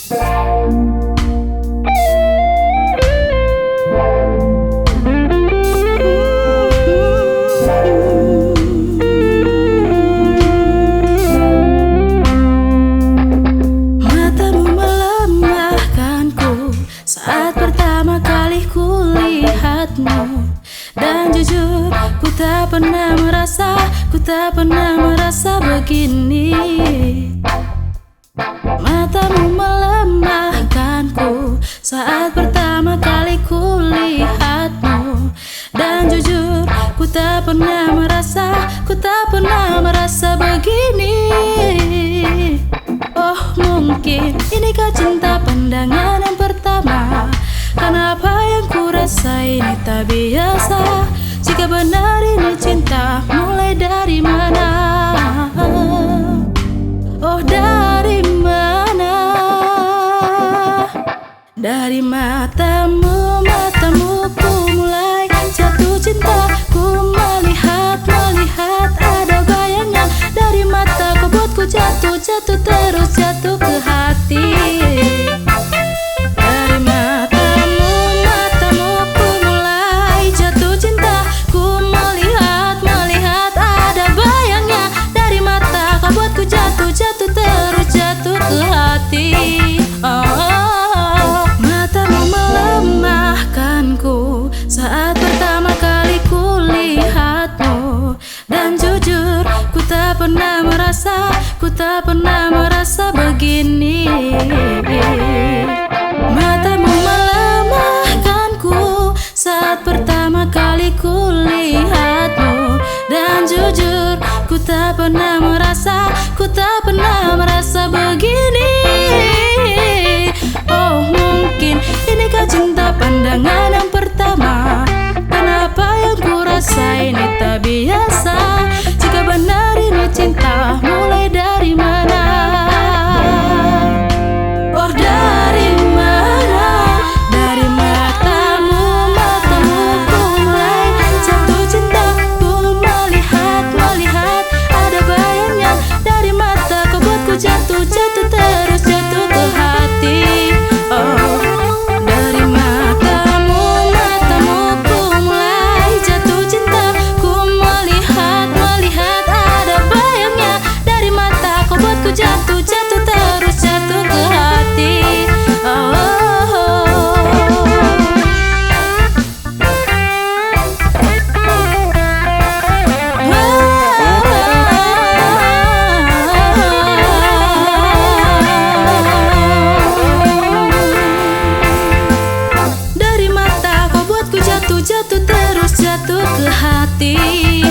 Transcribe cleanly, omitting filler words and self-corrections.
Matamu melemahkanku saat pertama kali kulihatmu. Dan jujur, ku tak pernah merasa begini. Matamu melemahkanku saat pertama kali kulihatmu. Dan jujur, ku tak pernah merasa begini. Oh, mungkin inikah cinta pandangan yang pertama? Karena apa yang ku rasa ini tak biasa. Jika benar ini cinta, mulai dari mana? Oh, dari mana? Dari matamu ku mulai jatuh cinta. Ku melihat ada bayangan. Dari mata kau buatku jatuh terus jatuh ke hati. Dari matamu ku mulai jatuh cinta. Ku melihat ada bayangnya. Dari mata kau buatku jatuh terus jatuh ke hati. Matamu melemahkanku saat pertama kali kulihatmu. Dan jujur, ku tak pernah merasa begini. Matamu melemahkanku saat pertama kali kulihatmu. Dan jujur, ku tak pernah merasa begini. Oh, mungkin inikah cinta pandangan yang pertama? Kenapa yang ku rasa ini tak biasa? Jika benar ini cinta, mulai dari mana? Oh, dari mana? Dari matamu ku mulai jatuh cinta. Ku melihat ada bayangnya. Dari mata kau buatku jatuh terus jatuh ke hati. Oh, dari matamu ku mulai jatuh cinta. Ku melihat ada bayangnya. Dari mata kau buatku jatuh terus jatuh ke hati. Dari mata kau buatku jatuh terus jatuh ke hati.